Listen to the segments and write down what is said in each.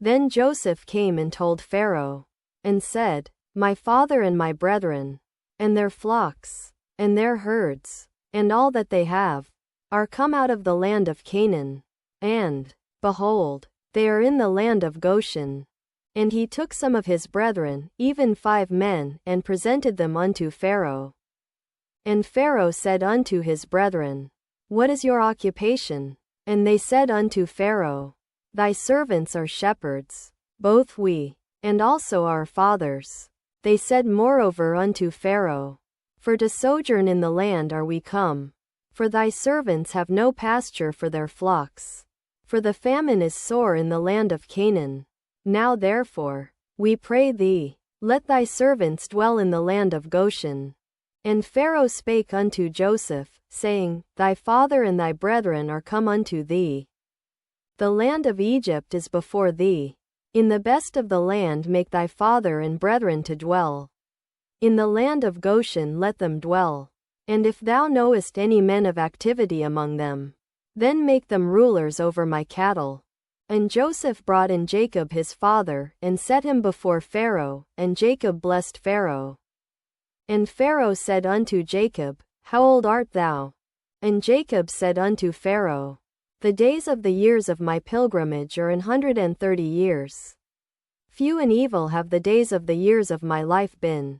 Then Joseph came and told Pharaoh, and said, My father and my brethren, and their flocks, and their herds, and all that they have, are come out of the land of Canaan, and, behold, they are in the land of Goshen. And he took some of his brethren, even 5 men, and presented them unto Pharaoh. And Pharaoh said unto his brethren, What is your occupation? And they said unto Pharaoh, Thy servants are shepherds, both we, and also our fathers. They said moreover unto Pharaoh, For to sojourn in the land are we come, for thy servants have no pasture for their flocks. For the famine is sore in the land of Canaan. Now therefore, we pray thee, let thy servants dwell in the land of Goshen. And Pharaoh spake unto Joseph, saying, Thy father and thy brethren are come unto thee. The land of Egypt is before thee. In the best of the land make thy father and brethren to dwell. In the land of Goshen let them dwell. And if thou knowest any men of activity among them, then make them rulers over my cattle. And Joseph brought in Jacob his father, and set him before Pharaoh, and Jacob blessed Pharaoh. And Pharaoh said unto Jacob, How old art thou? And Jacob said unto Pharaoh, The days of the years of my pilgrimage are 130 years. Few and evil have the days of the years of my life been,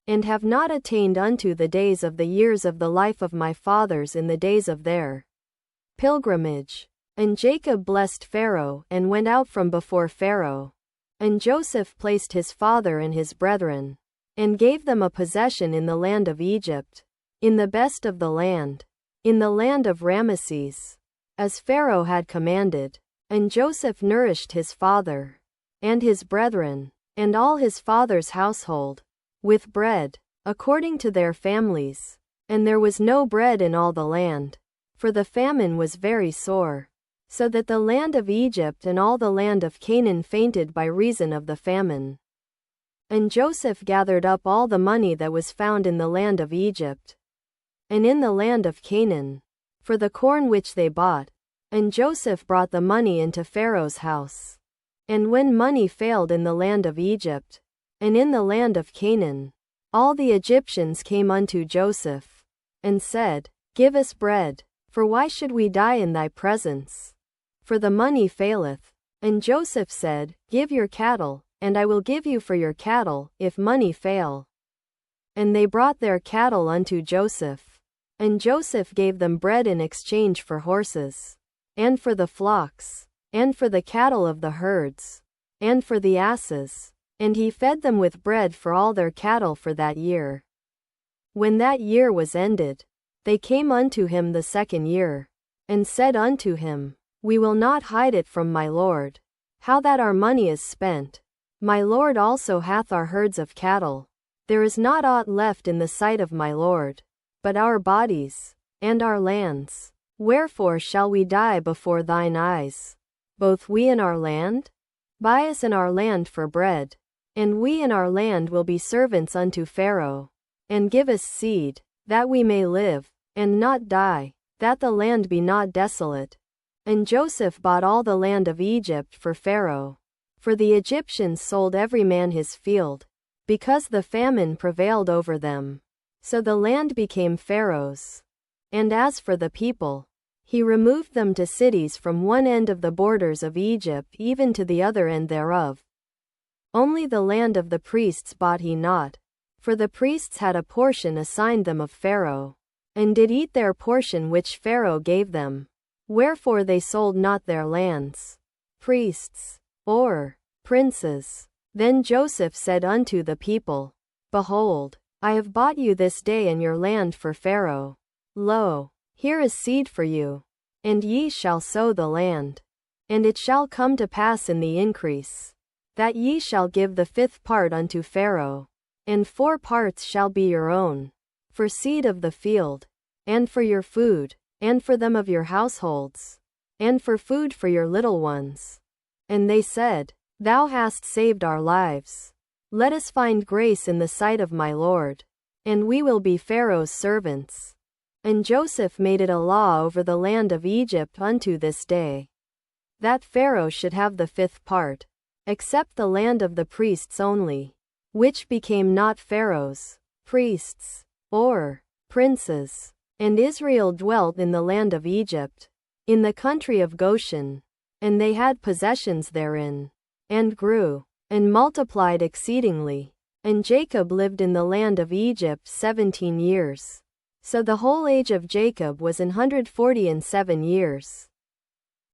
and have not attained unto the days of the years of the life of my fathers in the days of their pilgrimage. And Jacob blessed Pharaoh, and went out from before Pharaoh. And Joseph placed his father and his brethren, and gave them a possession in the land of Egypt, in the best of the land, in the land of Ramesses, as Pharaoh had commanded. And Joseph nourished his father, and his brethren, and all his father's household, with bread, according to their families. And there was no bread in all the land, for the famine was very sore, so that the land of Egypt and all the land of Canaan fainted by reason of the famine. And Joseph gathered up all the money that was found in the land of Egypt, and in the land of Canaan, for the corn which they bought. And Joseph brought the money into Pharaoh's house. And when money failed in the land of Egypt, and in the land of Canaan, all the Egyptians came unto Joseph, and said, Give us bread, for why should we die in thy presence? For the money faileth. And Joseph said, Give your cattle, and I will give you for your cattle, if money fail. And they brought their cattle unto Joseph. And Joseph gave them bread in exchange for horses, and for the flocks, and for the cattle of the herds, and for the asses. And he fed them with bread for all their cattle for that year. When that year was ended, they came unto him the 2nd year, and said unto him, We will not hide it from my lord, how that our money is spent. My lord also hath our herds of cattle. There is not aught left in the sight of my lord, but our bodies, and our lands. Wherefore shall we die before thine eyes, both we and our land? Buy us and our land for bread, and we and our land will be servants unto Pharaoh. And give us seed, that we may live, and not die, that the land be not desolate. And Joseph bought all the land of Egypt for Pharaoh. For the Egyptians sold every man his field, because the famine prevailed over them. So the land became Pharaoh's. And as for the people, he removed them to cities from one end of the borders of Egypt even to the other end thereof. Only the land of the priests bought he not, for the priests had a portion assigned them of Pharaoh, and did eat their portion which Pharaoh gave them. Wherefore they sold not their lands, priests, or princes. Then Joseph said unto the people, Behold, I have bought you this day and your land for Pharaoh. Lo, here is seed for you, and ye shall sow the land. And it shall come to pass in the increase, that ye shall give the 5th part unto Pharaoh, and 4 parts shall be your own, for seed of the field, and for your food, and for them of your households, and for food for your little ones. And they said, Thou hast saved our lives. Let us find grace in the sight of my lord, and we will be Pharaoh's servants. And Joseph made it a law over the land of Egypt unto this day. that Pharaoh should have the fifth part, except the land of the priests only, which became not Pharaoh's, priests, or princes. And Israel dwelt in the land of Egypt, in the country of Goshen, and they had possessions therein, and grew, and multiplied exceedingly. And Jacob lived in the land of Egypt 17 years. So the whole age of Jacob was 147 years.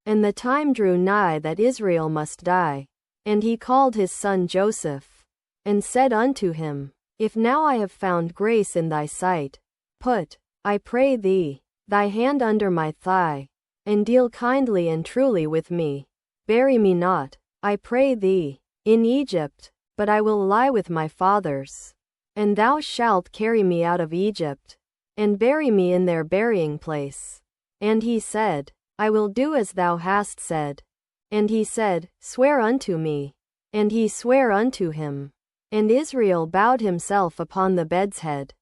And the time drew nigh that Israel must die. And he called his son Joseph, and said unto him, If now I have found grace in thy sight, put, I pray thee, thy hand under my thigh, and deal kindly and truly with me. Bury me not, I pray thee, in Egypt, but I will lie with my fathers. And thou shalt carry me out of Egypt, and bury me in their burying place. And he said, I will do as thou hast said. And he said, Swear unto me. And he sware unto him. And Israel bowed himself upon the bed's head.